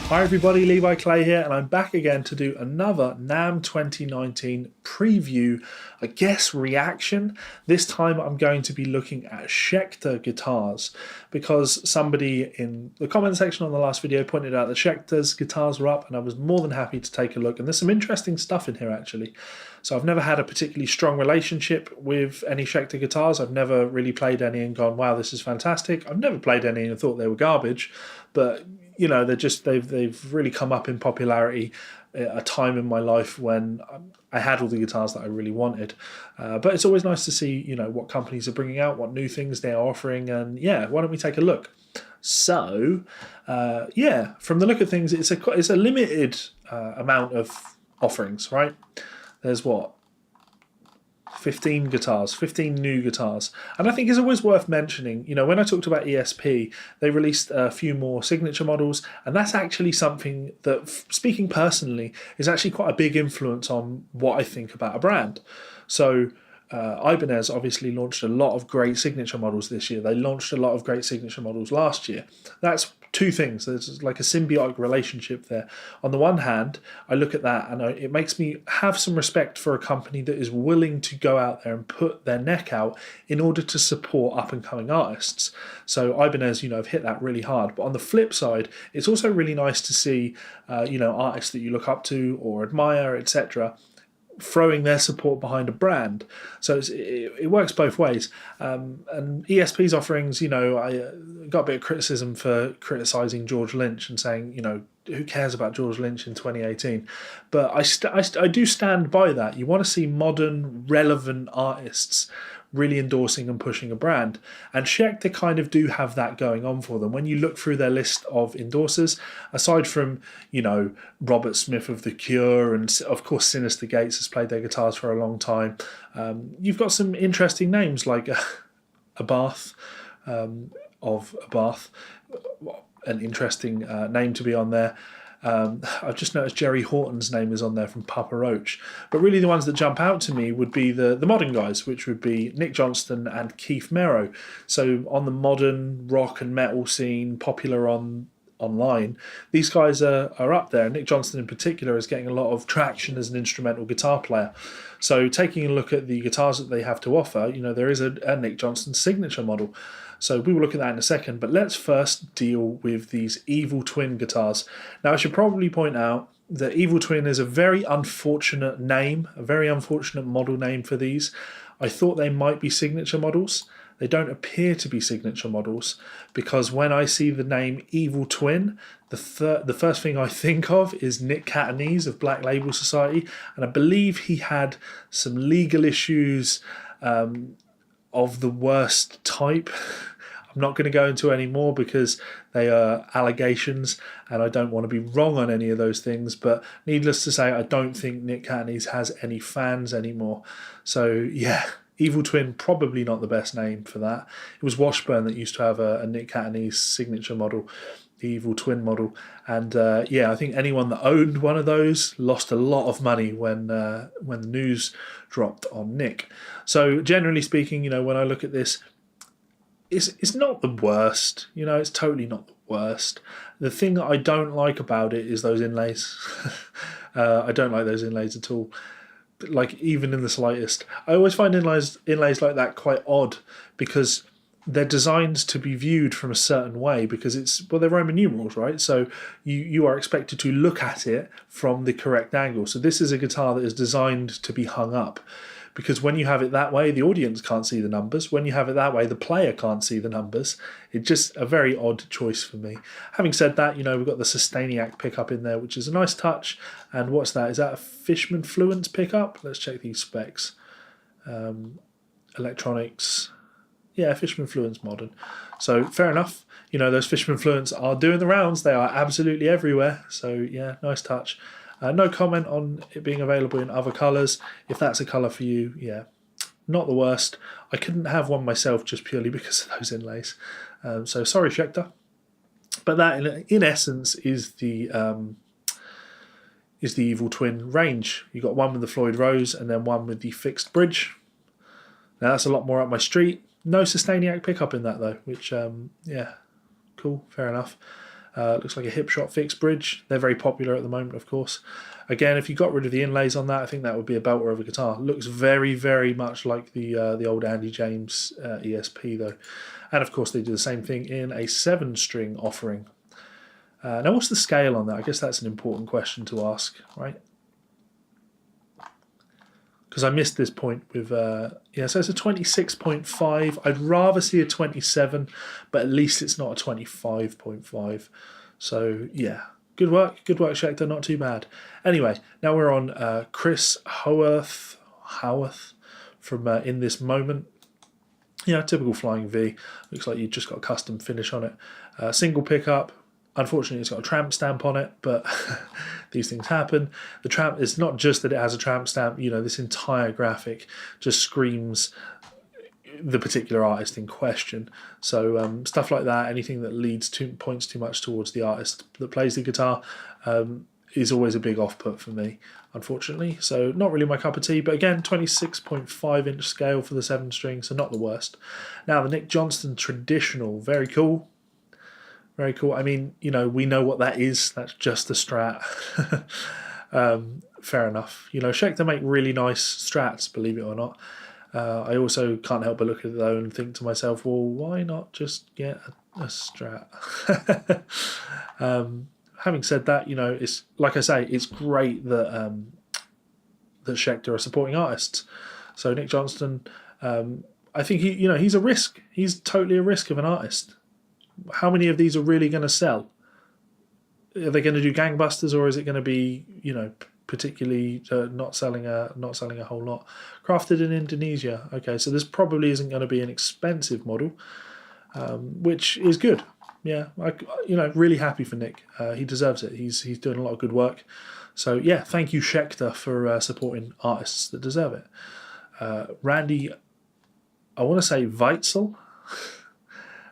Hi everybody, Levi Clay here, and I'm back again to do another NAMM 2019 preview, I guess reaction. This time I'm going to be looking at Schecter guitars because somebody in the comment section on the last video pointed out that Schecter's guitars were up, and I was more than happy to take a look. And there's some interesting stuff in here actually. So I've never had a particularly strong relationship with any Schecter guitars. I've never really played any and gone, wow, this is fantastic. I've never played any and thought they were garbage, but you know, they've really come up in popularity at a time in my life when I had all the guitars that I really wanted. But it's always nice to see, you know, what companies are bringing out, what new things they are offering, and yeah, why don't we take a look? So, yeah, from the look of things, it's a limited amount of offerings, right? There's what? 15 guitars, 15 new guitars. And I think it's always worth mentioning, you know, when I talked about ESP, they released a few more signature models, and that's actually something that, speaking personally, is actually quite a big influence on what I think about a brand. So Ibanez obviously launched a lot of great signature models this year. They launched a lot of great signature models last year. That's two things. There's like a symbiotic relationship there. On the one hand, I look at that and it makes me have some respect for a company that is willing to go out there and put their neck out in order to support up and coming artists. So Ibanez, you know, have hit that really hard. But on the flip side, it's also really nice to see, you know, artists that you look up to or admire, etc., throwing their support behind a brand. So it works both ways. And ESP's offerings, you know, I got a bit of criticism for criticising George Lynch and saying, you know, who cares about George Lynch in 2018? But I do stand by that. You want to see modern, relevant artists really endorsing and pushing a brand. And Schecter kind of do have that going on for them. When you look through their list of endorsers, aside from, you know, Robert Smith of The Cure, and of course Sinister Gates has played their guitars for a long time, you've got some interesting names like Abarth of Abarth, an interesting name to be on there. I've just noticed Jerry Horton's name is on there from Papa Roach. But really the ones that jump out to me would be the modern guys, which would be Nick Johnston and Keith Merrow. So on the modern rock and metal scene, popular online, these guys are up there. Nick Johnston in particular is getting a lot of traction as an instrumental guitar player. So taking a look at the guitars that they have to offer, you know, there is a Nick Johnston signature model. So we will look at that in a second, but let's first deal with these Evil Twin guitars. Now I should probably point out that Evil Twin is a very unfortunate name, a very unfortunate model name for these. I thought they might be signature models. They don't appear to be signature models because when I see the name Evil Twin, the first thing I think of is Nick Catanese of Black Label Society, and I believe he had some legal issues of the worst type. I'm not going to go into any more because they are allegations and I don't want to be wrong on any of those things, but needless to say, I don't think Nick Catanese has any fans anymore. So yeah, Evil Twin, probably not the best name for that. It was Washburn that used to have a Nick Catanese signature model, the Evil Twin model, and yeah, I think anyone that owned one of those lost a lot of money when the news dropped on Nick. So generally speaking, you know, when I look at this, it's not the worst. You know, it's totally not the worst. The thing that I don't like about it is those inlays. I don't like those inlays at all. Like even in the slightest. I always find inlays like that quite odd because they're designed to be viewed from a certain way because they're Roman numerals, right? So you are expected to look at it from the correct angle. So this is a guitar that is designed to be hung up because when you have it that way, the audience can't see the numbers. When you have it that way, the player can't see the numbers. It's just a very odd choice for me. Having said that, you know, we've got the Sustainiac pickup in there, which is a nice touch. And what's that? Is that a Fishman Fluence pickup? Let's check these specs. Electronics. Yeah, Fishman Fluence modern. So fair enough. You know, those Fishman Fluence are doing the rounds. They are absolutely everywhere. So yeah, nice touch. No comment on it being available in other colours. If that's a colour for you, yeah, not the worst. I couldn't have one myself just purely because of those inlays. So sorry, Schecter. But that, in essence, is the Evil Twin range. You got one with the Floyd Rose and then one with the fixed bridge. Now that's a lot more up my street. No Sustainiac pickup in that though, which yeah, cool, fair enough. Looks like a Hipshot fixed bridge. They're very popular at the moment, of course. Again, if you got rid of the inlays on that, I think that would be a belter of a guitar. Looks very, very much like the old Andy James ESP though. And of course they do the same thing in a 7-string offering. Now what's the scale on that? I guess that's an important question to ask, right? Because I missed this point with, yeah, so it's a 26.5. I'd rather see a 27, but at least it's not a 25.5. So, yeah, good work, Schecter, not too bad. Anyway, now we're on Chris Howarth from In This Moment. Yeah, typical Flying V. Looks like you've just got a custom finish on it. Single pickup. Unfortunately, it's got a tramp stamp on it, but these things happen. The tramp is not just that it has a tramp stamp, you know, this entire graphic just screams the particular artist in question. So stuff like that, anything that points too much towards the artist that plays the guitar, is always a big off-put for me, unfortunately. So not really my cup of tea, but again, 26.5 inch scale for the 7-string, so not the worst. Now the Nick Johnston Traditional, very cool. Very cool. I mean, you know, we know what that is. That's just a Strat. Fair enough. You know, Schecter make really nice Strats, believe it or not. I also can't help but look at it though and think to myself, well, why not just get a Strat? Having said that, you know, it's like I say, it's great that that Schecter are supporting artists. So Nick Johnston, I think he's a risk. He's totally a risk of an artist. How many of these are really going to sell? Are they going to do gangbusters, or is it going to be, you know, particularly not selling a whole lot? Crafted in Indonesia. Okay, so this probably isn't going to be an expensive model, which is good. Yeah, really happy for Nick. He deserves it. He's doing a lot of good work. So yeah, thank you Schecter for supporting artists that deserve it. Randy, I want to say Weitzel.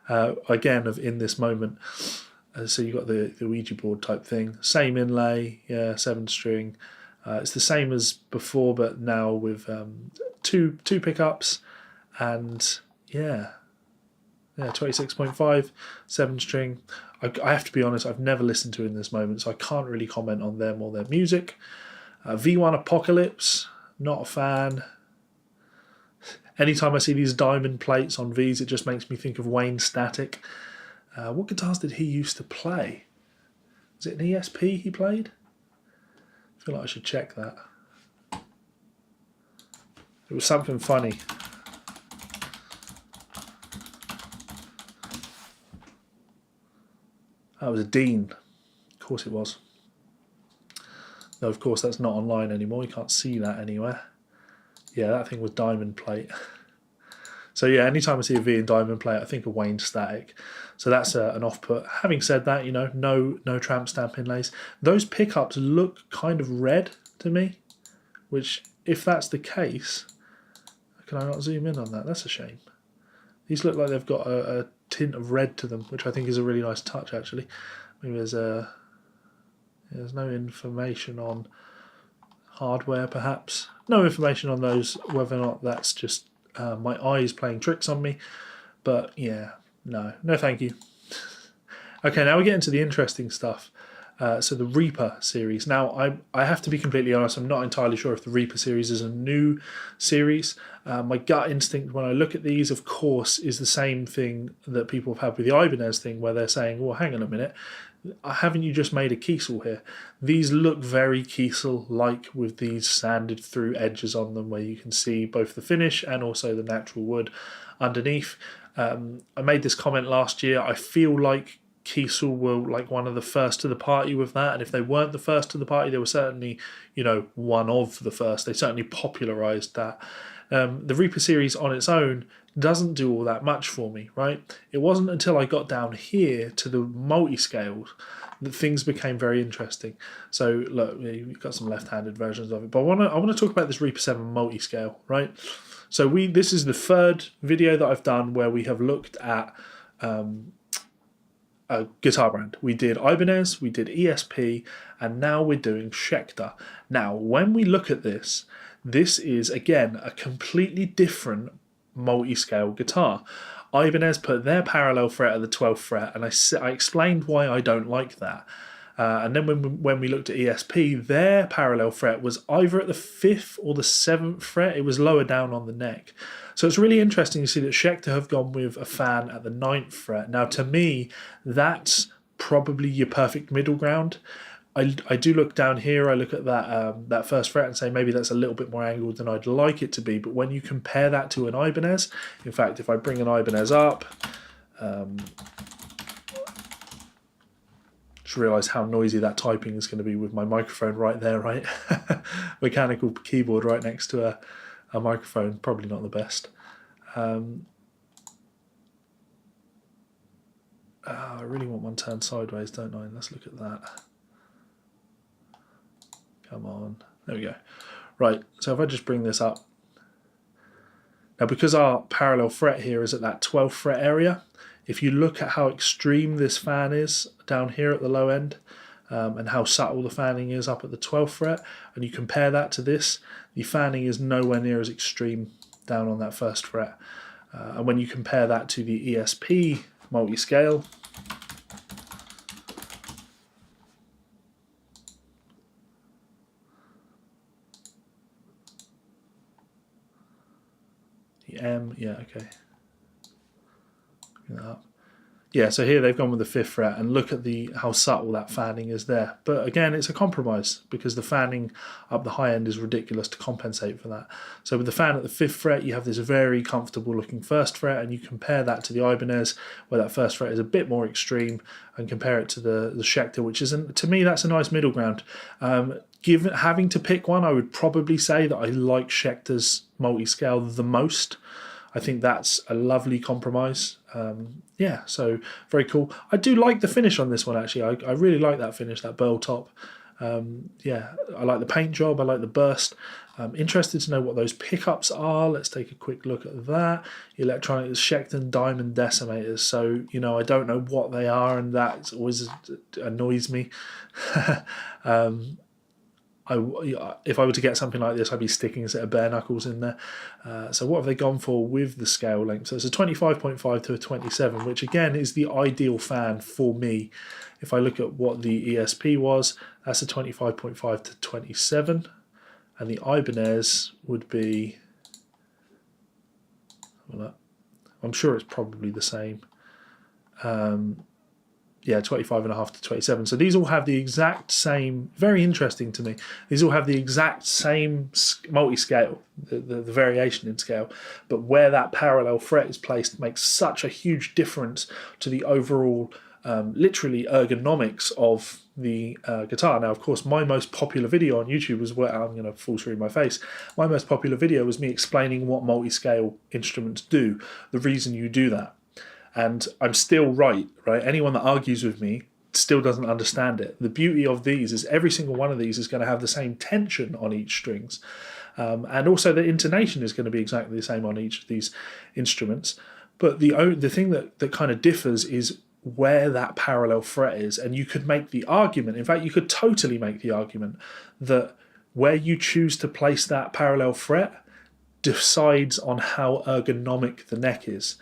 Again, of In This Moment. So you've got the Ouija board type thing. Same inlay, yeah, 7-string. It's the same as before, but now with two pickups, and yeah, 26.5, 7-string. I have to be honest, I've never listened to In This Moment, so I can't really comment on them or their music. V1 Apocalypse, not a fan. Anytime I see these diamond plates on V's, it just makes me think of Wayne Static. What guitars did he used to play? Was it an ESP he played? I feel like I should check that. It was something funny. That was a Dean. Of course it was. No, of course that's not online anymore. You can't see that anywhere. Yeah, that thing was diamond plate. So yeah, anytime I see a V in diamond plate, I think of Wayne Static. So that's an off-put. Having said that, you know, no tramp stamp inlays. Those pickups look kind of red to me, which if that's the case, can I not zoom in on that? That's a shame. These look like they've got a tint of red to them, which I think is a really nice touch actually. Maybe there's no information on hardware perhaps. No information on those, whether or not that's just my eyes playing tricks on me. But yeah, no thank you. Okay, now we get into the interesting stuff. So the Reaper series. Now, I have to be completely honest, I'm not entirely sure if the Reaper series is a new series. My gut instinct when I look at these, of course, is the same thing that people have had with the Ibanez thing, where they're saying, well, hang on a minute, haven't you just made a Kiesel here? These look very Kiesel-like with these sanded through edges on them where you can see both the finish and also the natural wood underneath. I made this comment last year. I feel like Kiesel were like one of the first to the party with that, and if they weren't the first to the party, they were certainly, you know, one of the first. They certainly popularized that. The Reaper series on its own doesn't do all that much for me, right? It wasn't until I got down here to the multi-scales that things became very interesting. So look, we've got some left-handed versions of it, but I want to talk about this Reaper 7 multi-scale, right? So this is the third video that I've done where we have looked at a guitar brand. We did Ibanez, we did ESP, and now we're doing Schecter. Now, when we look at this, this is again a completely different multi-scale guitar. Ibanez put their parallel fret at the 12th fret, and I explained why I don't like that. And then when we looked at ESP, their parallel fret was either at the 5th or the 7th fret. It was lower down on the neck. So it's really interesting to see that Schecter have gone with a fan at the 9th fret. Now, to me, that's probably your perfect middle ground. I do look down here, I look at that first fret and say maybe that's a little bit more angled than I'd like it to be. But when you compare that to an Ibanez, in fact, if I bring an Ibanez up, just realise how noisy that typing is going to be with my microphone right there, right? Mechanical keyboard right next to a microphone, probably not the best. I really want one turned sideways, don't I? Let's look at that. Come on. There we go. Right, so if I just bring this up. Now, because our parallel fret here is at that 12th fret area, if you look at how extreme this fan is down here at the low end, and how subtle the fanning is up at the 12th fret, and you compare that to this, the fanning is nowhere near as extreme down on that first fret. And when you compare that to the ESP multi-scale, the M, yeah, okay. Bring that up. Yeah, so here they've gone with the 5th fret, and look at how subtle that fanning is there. But again, it's a compromise because the fanning up the high end is ridiculous to compensate for that. So with the fan at the 5th fret, you have this very comfortable looking 1st fret, and you compare that to the Ibanez, where that 1st fret is a bit more extreme, and compare it to the Schecter, which isn't, to me, that's a nice middle ground. Having to pick one, I would probably say that I like Schecter's multi-scale the most. I think that's a lovely compromise. Yeah, so very cool. I do like the finish on this one, actually. I really like that finish, that burl top. Yeah, I like the paint job. I like the burst. I'm interested to know what those pickups are. Let's take a quick look at that. Electronic Schecter Diamond Decimators. So, you know, I don't know what they are, and that always annoys me. If I were to get something like this, I'd be sticking a set of bare knuckles in there. So what have they gone for with the scale length? So it's a 25.5 to a 27, which again is the ideal fan for me. If I look at what the ESP was, that's a 25.5 to 27, and the Ibanez would be, well, I'm sure it's probably the same. Yeah, 25.5 to 27. So these all have the exact same, very interesting to me, these all have the exact same multi-scale, the variation in scale, but where that parallel fret is placed makes such a huge difference to the overall, literally ergonomics of the guitar. Now, of course, my most popular video on YouTube was where I'm going to fall through my face. My most popular video was me explaining what multi-scale instruments do, the reason you do that. And I'm still right? Anyone that argues with me still doesn't understand it. The beauty of these is every single one of these is going to have the same tension on each strings. And also the intonation is going to be exactly the same on each of these instruments. But the thing that kind of differs is where that parallel fret is. And you could make the argument, in fact, you could totally make the argument that where you choose to place that parallel fret decides on how ergonomic the neck is.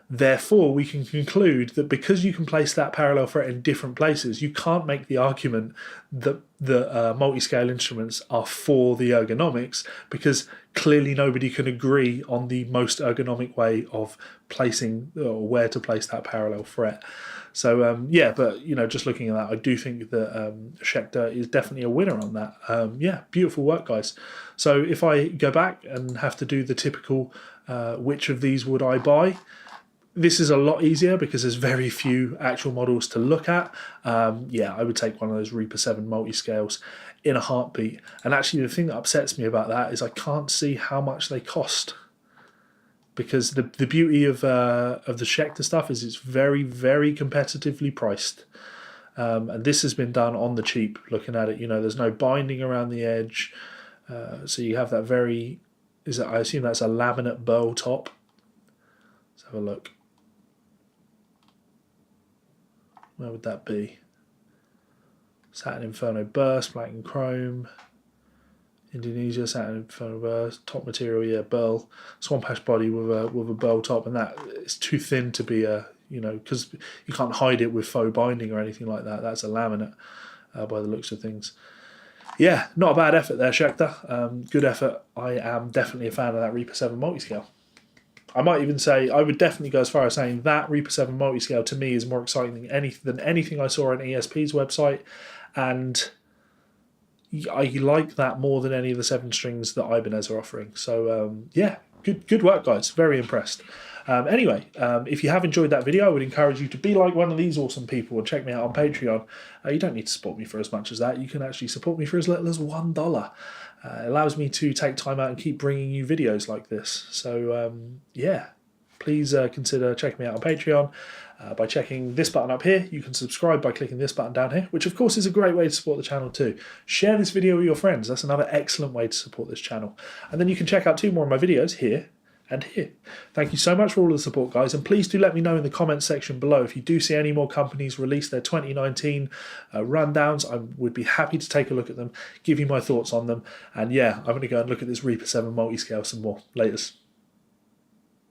Therefore, we can conclude that because you can place that parallel fret in different places, you can't make the argument that the multi-scale instruments are for the ergonomics, because clearly nobody can agree on the most ergonomic way of placing or where to place that parallel fret. So yeah, but you know, just looking at that, I do think that Schecter is definitely a winner on that. Yeah, beautiful work, guys. So if I go back and have to do the typical which of these would I buy, this is a lot easier because there's very few actual models to look at. Yeah, I would take one of those Reaper 7 multi-scales in a heartbeat. And actually the thing that upsets me about that is I can't see how much they cost. Because the beauty of the Schecter stuff is it's very, very competitively priced. And this has been done on the cheap, looking at it. You know, there's no binding around the edge. So you have that very, I assume that's a laminate burl top. Let's have a look. Where would that be? Satin Inferno Burst, black and chrome. Indonesia, sat in front of a top material, yeah, Burl, swamp ash body with a Burl top, and that it's too thin to be a, you know, because you can't hide it with faux binding or anything like that. That's a laminate by the looks of things. Yeah, not a bad effort there, Schecter. Good effort. I am definitely a fan of that Reaper 7 multiscale. I might even say, I would definitely go as far as saying that Reaper 7 multiscale to me is more exciting than anything I saw on ESP's website, and I like that more than any of the 7 strings that Ibanez are offering. So yeah, good work, guys. Very impressed. Anyway, if you have enjoyed that video, I would encourage you to be like one of these awesome people and check me out on Patreon. You don't need to support me for as much as that. You can actually support me for as little as $1. It allows me to take time out and keep bringing you videos like this. So yeah, please consider checking me out on Patreon. By checking this button up here, you can subscribe by clicking this button down here, which of course is a great way to support the channel too. Share this video with your friends. That's another excellent way to support this channel. And then you can check out 2 more of my videos here and here. Thank you so much for all of the support, guys, and please do let me know in the comments section below if you do see any more companies release their 2019 rundowns. I would be happy to take a look at them, give you my thoughts on them, and yeah, I'm going to go and look at this Reaper 7 multiscale some more. Laters.